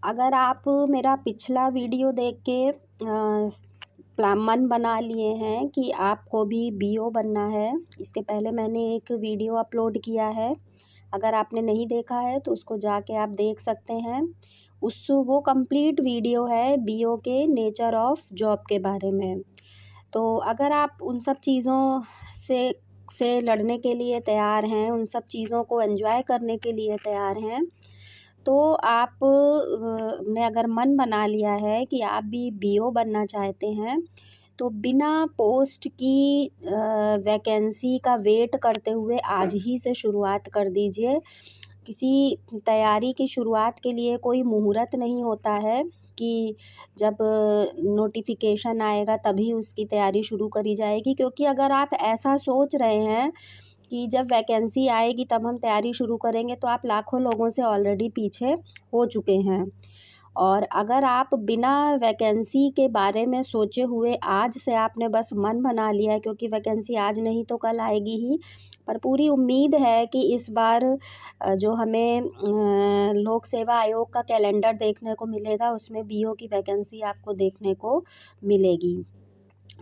अगर आप मेरा पिछला वीडियो देख के मन बना लिए हैं कि आपको भी बीओ बनना है, इसके पहले मैंने एक वीडियो अपलोड किया है। अगर आपने नहीं देखा है तो उसको जाके आप देख सकते हैं। वो कंप्लीट वीडियो है बीओ के नेचर ऑफ जॉब के बारे में। तो अगर आप उन सब चीज़ों से लड़ने के लिए तैयार हैं, उन सब चीज़ों को एंजॉय करने के लिए तैयार हैं, तो आप ने अगर मन बना लिया है कि आप भी बीओ बनना चाहते हैं, तो बिना पोस्ट की वैकेंसी का वेट करते हुए आज ही से शुरुआत कर दीजिए। किसी तैयारी की शुरुआत के लिए कोई मुहूर्त नहीं होता है कि जब नोटिफिकेशन आएगा तभी उसकी तैयारी शुरू करी जाएगी, क्योंकि अगर आप ऐसा सोच रहे हैं कि जब वैकेंसी आएगी तब हम तैयारी शुरू करेंगे, तो आप लाखों लोगों से ऑलरेडी पीछे हो चुके हैं। और अगर आप बिना वैकेंसी के बारे में सोचे हुए आज से आपने बस मन बना लिया है, क्योंकि वैकेंसी आज नहीं तो कल आएगी ही, पर पूरी उम्मीद है कि इस बार जो हमें लोक सेवा आयोग का कैलेंडर देखने को मिलेगा, उसमें बीओ की वैकेंसी आपको देखने को मिलेगी।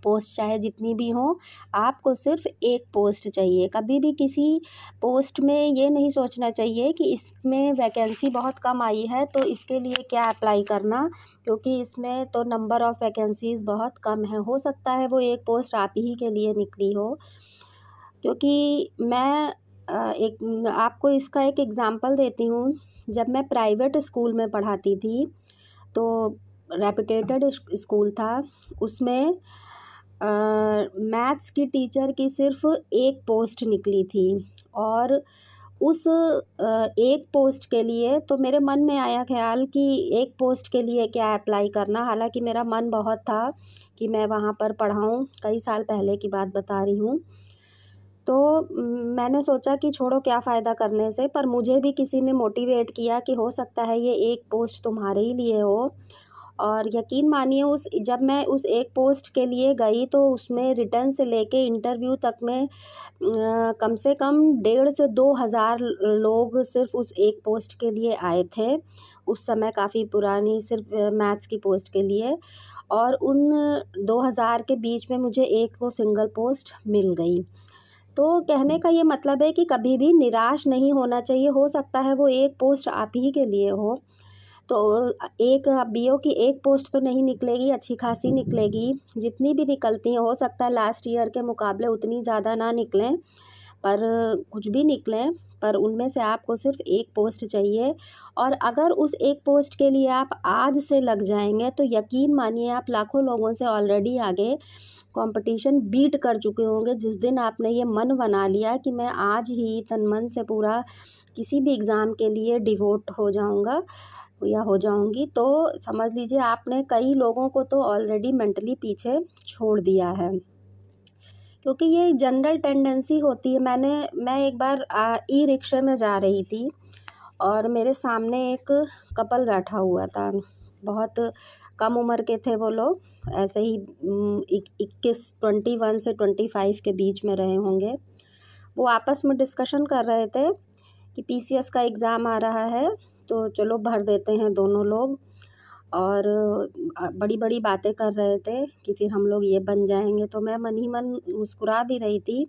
पोस्ट चाहे जितनी भी हो, आपको सिर्फ एक पोस्ट चाहिए। कभी भी किसी पोस्ट में ये नहीं सोचना चाहिए कि इसमें वैकेंसी बहुत कम आई है तो इसके लिए क्या अप्लाई करना, क्योंकि इसमें तो नंबर ऑफ़ वैकेंसीज़ बहुत कम है। हो सकता है वो एक पोस्ट आप ही के लिए निकली हो। क्योंकि मैं आपको इसका एक एग्ज़ाम्पल देती हूँ। जब मैं प्राइवेट स्कूल में पढ़ाती थी, तो रेपुटेटेड स्कूल था, उसमें मैथ्स की टीचर की सिर्फ एक पोस्ट निकली थी। और उस एक पोस्ट के लिए तो मेरे मन में आया ख़्याल कि एक पोस्ट के लिए क्या अप्लाई करना। हालांकि मेरा मन बहुत था कि मैं वहाँ पर पढ़ाऊँ, कई साल पहले की बात बता रही हूँ। तो मैंने सोचा कि छोड़ो, क्या फ़ायदा करने से। पर मुझे भी किसी ने मोटिवेट किया कि हो सकता है ये एक पोस्ट तुम्हारे ही लिए हो। और यकीन मानिए, जब मैं उस एक पोस्ट के लिए गई तो उसमें रिटर्न से लेके इंटरव्यू तक में कम से कम 1,500 से 2,000 लोग सिर्फ उस एक पोस्ट के लिए आए थे। उस समय काफ़ी पुरानी, सिर्फ मैथ्स की पोस्ट के लिए। और उन 2,000 के बीच में मुझे एक वो सिंगल पोस्ट मिल गई। तो कहने का ये मतलब है कि कभी भी निराश नहीं होना चाहिए। हो सकता है वो एक पोस्ट आप ही के लिए हो। तो एक बीओ की एक पोस्ट तो नहीं निकलेगी, अच्छी खासी निकलेगी। जितनी भी निकलती हैं, हो सकता है लास्ट ईयर के मुकाबले उतनी ज़्यादा ना निकलें, पर कुछ भी निकलें, पर उनमें से आपको सिर्फ एक पोस्ट चाहिए। और अगर उस एक पोस्ट के लिए आप आज से लग जाएंगे तो यकीन मानिए आप लाखों लोगों से ऑलरेडी आगे कंपटीशन बीट कर चुके होंगे। जिस दिन आपने ये मन बना लिया कि मैं आज ही तन मन से पूरा किसी भी एग्ज़ाम के लिए डिवोट हो जाऊंगा या हो जाऊंगी, तो समझ लीजिए आपने कई लोगों को तो ऑलरेडी मेंटली पीछे छोड़ दिया है। क्योंकि ये जनरल टेंडेंसी होती है। मैं एक बार ई रिक्शे में जा रही थी और मेरे सामने एक कपल बैठा हुआ था। बहुत कम उम्र के थे वो लोग, ऐसे ही 21 से 25 के बीच में रहे होंगे। वो आपस में डिस्कशन कर रहे थे कि पीसीएस का एग्ज़ाम आ रहा है, तो चलो भर देते हैं दोनों लोग। और बड़ी बड़ी बातें कर रहे थे कि फिर हम लोग ये बन जाएंगे। तो मैं मन ही मन मुस्कुरा भी रही थी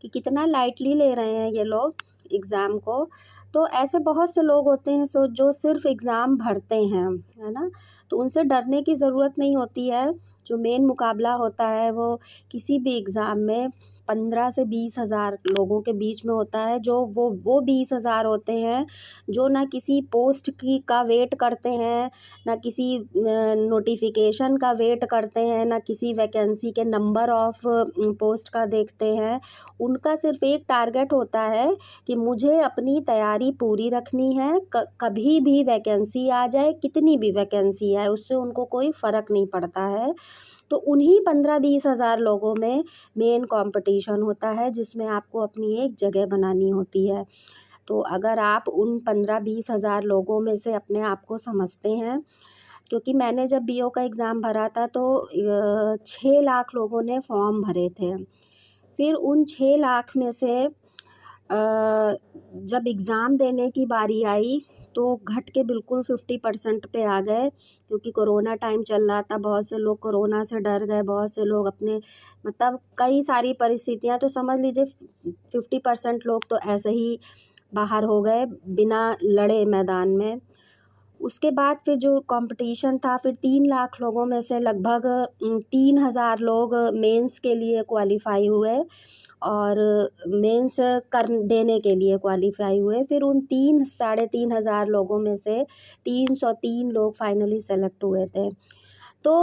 कि कितना लाइटली ले रहे हैं ये लोग एग्ज़ाम को। तो ऐसे बहुत से लोग होते हैं जो सिर्फ एग्ज़ाम भरते हैं, है ना। तो उनसे डरने की ज़रूरत नहीं होती है। जो मेन मुकाबला होता है वो किसी भी एग्ज़ाम में 15 से 20,000 लोगों के बीच में होता है। जो वो 20,000 होते हैं जो ना किसी पोस्ट का वेट करते हैं, ना किसी नोटिफिकेशन का वेट करते हैं, ना किसी वैकेंसी के नंबर ऑफ पोस्ट का देखते हैं। उनका सिर्फ एक टारगेट होता है कि मुझे अपनी तैयारी पूरी रखनी है। कभी भी वैकेंसी आ जाए, कितनी भी वैकेंसी आए, उससे उनको कोई फ़र्क नहीं पड़ता है। तो उन्हीं 15-20 हज़ार लोगों में मेन कंपटीशन होता है, जिसमें आपको अपनी एक जगह बनानी होती है। तो अगर आप उन 15-20 हज़ार लोगों में से अपने आप को समझते हैं, क्योंकि मैंने जब बीओ का एग्ज़ाम भरा था तो 6 लाख लोगों ने फॉर्म भरे थे। फिर उन 6 लाख में से जब एग्ज़ाम देने की बारी आई तो घट के बिल्कुल 50% पे आ गए, क्योंकि कोरोना टाइम चल रहा था। बहुत से लोग कोरोना से डर गए, बहुत से लोग अपने मतलब कई सारी परिस्थितियाँ, तो समझ लीजिए 50% लोग तो ऐसे ही बाहर हो गए बिना लड़े मैदान में। उसके बाद फिर जो कंपटीशन था, फिर 3 लाख लोगों में से लगभग 3000 लोग मेंस के लिए क्वालिफ़ाई हुए और मेंस कर देने के लिए क्वालिफ़ाई हुए। फिर उन 3,500 लोगों में से 303 लोग फाइनली सेलेक्ट हुए थे। तो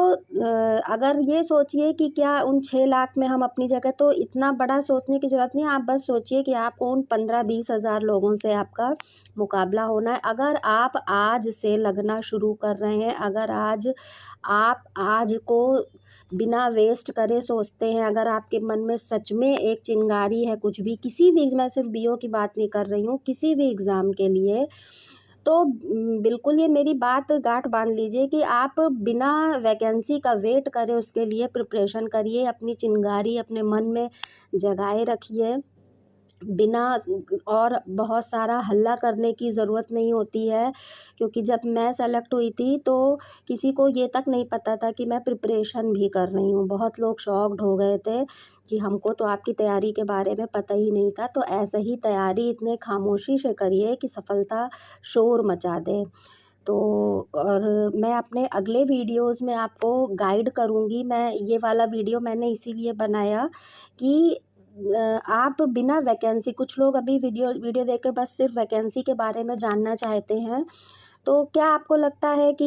अगर ये सोचिए कि क्या उन 6 लाख में हम अपनी जगह, तो इतना बड़ा सोचने की ज़रूरत नहीं है। आप बस सोचिए कि आपको उन 15-20 हज़ार लोगों से आपका मुकाबला होना है। अगर आप आज से लगना शुरू कर रहे हैं, अगर आप आज को बिना वेस्ट करे सोचते हैं, अगर आपके मन में सच में एक चिंगारी है कुछ भी, किसी भी, मैं सिर्फ बीओ की बात नहीं कर रही हूँ, किसी भी एग्ज़ाम के लिए, तो बिल्कुल ये मेरी बात गांठ बांध लीजिए कि आप बिना वैकेंसी का वेट करें उसके लिए प्रिपरेशन करिए, अपनी चिंगारी अपने मन में जगाए रखिए। बिना और बहुत सारा हल्ला करने की ज़रूरत नहीं होती है, क्योंकि जब मैं सेलेक्ट हुई थी तो किसी को ये तक नहीं पता था कि मैं प्रिपरेशन भी कर रही हूँ। बहुत लोग शॉक्ड हो गए थे कि हमको तो आपकी तैयारी के बारे में पता ही नहीं था। तो ऐसे ही तैयारी इतने खामोशी से करिए कि सफलता शोर मचा दे। तो और मैं अपने अगले वीडियोज़ में आपको गाइड करूँगी। मैं ये वाला वीडियो मैंने इसीलिए बनाया कि आप बिना वैकेंसी, कुछ लोग अभी वीडियो देख के बस सिर्फ वैकेंसी के बारे में जानना चाहते हैं। तो क्या आपको लगता है कि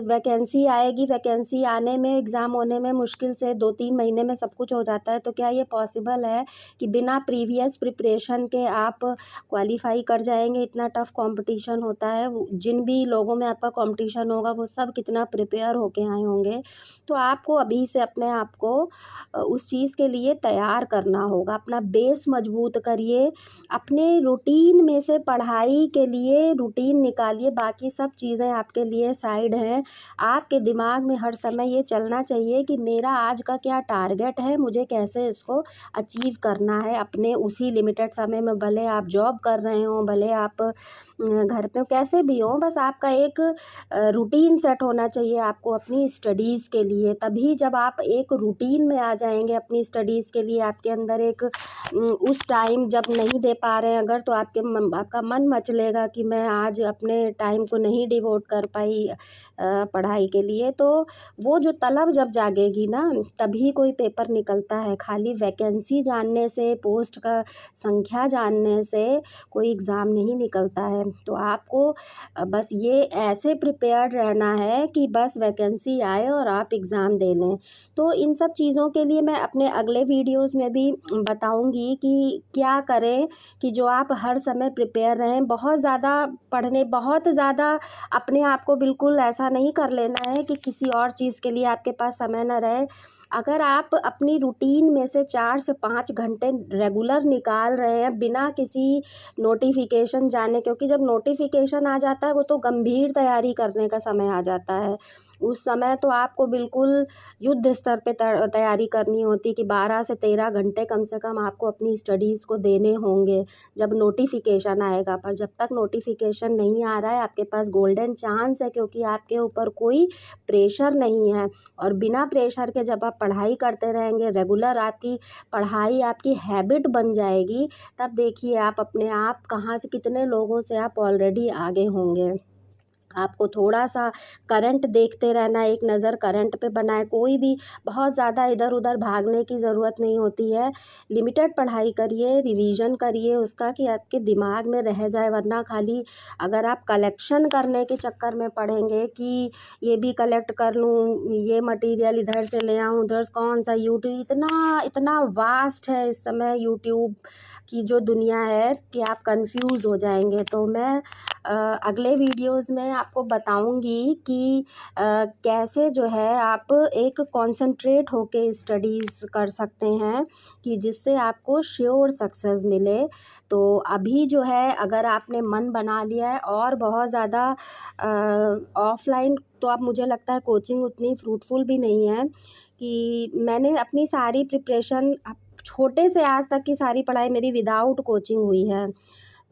वैकेंसी आएगी, वैकेंसी आने में, एग्ज़ाम होने में मुश्किल से 2-3 महीने में सब कुछ हो जाता है? तो क्या ये पॉसिबल है कि बिना प्रीवियस प्रिपरेशन के आप क्वालिफ़ाई कर जाएँगे? इतना टफ़ कॉम्पिटिशन होता है, जिन भी लोगों में आपका कॉम्पिटिशन होगा वो सब कितना प्रिपेयर होके आए होंगे। तो आपको अभी से अपने आप को उस चीज़ के लिए तैयार करना होगा। अपना बेस मजबूत करिए, अपने रूटीन में से पढ़ाई के लिए रूटीन निकालिए, बाकी सब चीज़ें आपके लिए साइड हैं। आपके दिमाग में हर समय ये चलना चाहिए कि मेरा आज का क्या टारगेट है, मुझे कैसे इसको अचीव करना है अपने उसी लिमिटेड समय में। भले आप जॉब कर रहे हों, भले आप घर पे कैसे भी हों, बस आपका एक रूटीन सेट होना चाहिए आपको अपनी स्टडीज़ के लिए। तभी जब आप एक रूटीन में आ जाएंगे अपनी स्टडीज़ के लिए, आपके अंदर एक उस टाइम जब नहीं दे पा रहे हैं अगर, तो आपका मन मचलेगा कि मैं आज अपने टाइम को नहीं डिवोट कर पाई पढ़ाई के लिए। तो वो जो तलब जब जागेगी ना, तभी कोई पेपर निकलता है। खाली वैकेंसी जानने से, पोस्ट का संख्या जानने से कोई एग्ज़ाम नहीं निकलता है। तो आपको बस ये ऐसे प्रिपेयर्ड रहना है कि बस वैकेंसी आए और आप एग्ज़ाम दे लें। तो इन सब चीज़ों के लिए मैं अपने अगले वीडियोज़ में भी बताऊँगी कि क्या करें कि जो आप हर समय प्रिपेयर रहें। बहुत ज़्यादा पढ़ने, बहुत ज़्यादा अपने आप को बिल्कुल ऐसा नहीं कर लेना है कि किसी और चीज़ के लिए आपके पास समय ना रहे। अगर आप अपनी रूटीन में से 4 से 5 घंटे रेगुलर निकाल रहे हैं बिना किसी नोटिफिकेशन जाने, क्योंकि जब नोटिफिकेशन आ जाता है वो तो गंभीर तैयारी करने का समय आ जाता है। उस समय तो आपको बिल्कुल युद्ध स्तर पे तैयारी करनी होती कि 12 से 13 घंटे कम से कम आपको अपनी स्टडीज़ को देने होंगे जब नोटिफिकेशन आएगा। पर जब तक नोटिफिकेशन नहीं आ रहा है, आपके पास गोल्डन चांस है, क्योंकि आपके ऊपर कोई प्रेशर नहीं है। और बिना प्रेशर के जब आप पढ़ाई करते रहेंगे, रेगुलर आपकी पढ़ाई आपकी हैबिट बन जाएगी, तब देखिए आप अपने आप कहाँ से, कितने लोगों से आप ऑलरेडी आगे होंगे। आपको थोड़ा-सा करंट देखते रहना, एक नज़र करंट पे बनाएँ। कोई भी बहुत ज़्यादा इधर-उधर भागने की ज़रूरत नहीं होती है। लिमिटेड पढ़ाई करिए, रिवीजन करिए उसका कि आपके दिमाग में रह जाए, वरना खाली अगर आप कलेक्शन करने के चक्कर में पढ़ेंगे कि ये भी कलेक्ट कर लूँ, ये मटीरियल इधर से ले आऊँ, उधर कौन-सा यूट्यूब, इतना वास्ट है इस समय यूट्यूब की जो दुनिया है कि आप कन्फ्यूज़ हो जाएँगे। तो मैं अगले वीडियोज़ में आपको बताऊँगी कि कैसे जो है आप एक कॉन्संट्रेट होके स्टडीज़ कर सकते हैं कि जिससे आपको श्योर सक्सेस मिले। तो अभी जो है अगर आपने मन बना लिया है, और बहुत ज़्यादा ऑफ़लाइन तो अब मुझे लगता है कोचिंग उतनी फ्रूटफुल भी नहीं है कि मैंने अपनी सारी प्रिपरेशन छोटे से आज तक की सारी पढ़ाई मेरी विदाउट कोचिंग हुई है।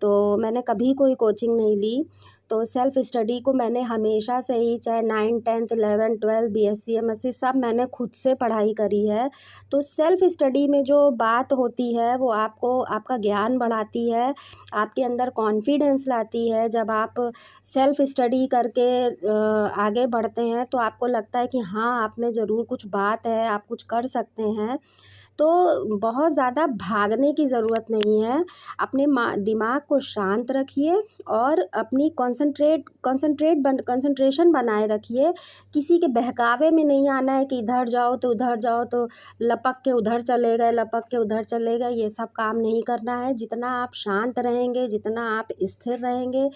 तो मैंने कभी कोई कोचिंग नहीं ली। तो सेल्फ़ स्टडी को मैंने हमेशा से ही, चाहे 9, 10th, 11, 12, BSc, MSc सब मैंने खुद से पढ़ाई करी है। तो सेल्फ़ स्टडी में जो बात होती है वो आपको आपका ज्ञान बढ़ाती है, आपके अंदर कॉन्फिडेंस लाती है। जब आप सेल्फ़ स्टडी करके आगे बढ़ते हैं तो आपको लगता है कि हाँ, आप में ज़रूर कुछ बात है, आप कुछ कर सकते हैं। तो बहुत ज़्यादा भागने की ज़रूरत नहीं है। अपने दिमाग को शांत रखिए और अपनी कंसंट्रेशन बनाए रखिए। किसी के बहकावे में नहीं आना है कि इधर जाओ तो उधर जाओ, तो लपक के उधर चले गए, लपक के उधर चले गए, ये सब काम नहीं करना है। जितना आप शांत रहेंगे, जितना आप स्थिर रहेंगे,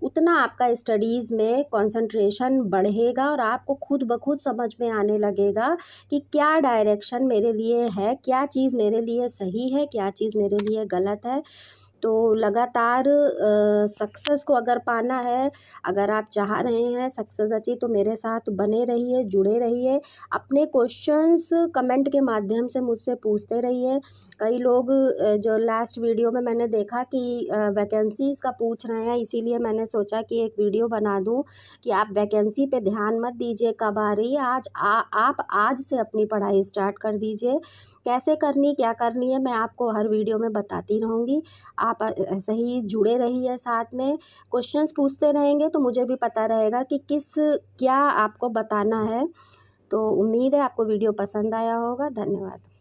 उतना आपका स्टडीज़ में कंसंट्रेशन बढ़ेगा और आपको खुद ब खुद समझ में आने लगेगा कि क्या डायरेक्शन मेरे लिए है, क्या चीज़ मेरे लिए सही है, क्या चीज़ मेरे लिए गलत है। तो लगातार सक्सेस को अगर पाना है, अगर आप चाह रहे हैं सक्सेस अचीव, तो मेरे साथ बने रहिए, जुड़े रहिए। अपने क्वेश्चंस कमेंट के माध्यम से मुझसे पूछते रहिए। कई लोग जो लास्ट वीडियो में मैंने देखा कि वैकेंसीज़ का पूछ रहे हैं, इसीलिए मैंने सोचा कि एक वीडियो बना दूं कि आप वैकेंसी पे ध्यान मत दीजिए कब आ रही है, आप आज से अपनी पढ़ाई स्टार्ट कर दीजिए। कैसे करनी, क्या करनी है, मैं आपको हर वीडियो में बताती रहूँगी। आप ऐसे ही जुड़े रहिए साथ में, क्वेश्चंस पूछते रहेंगे तो मुझे भी पता रहेगा कि क्या आपको बताना है। तो उम्मीद है आपको वीडियो पसंद आया होगा। धन्यवाद।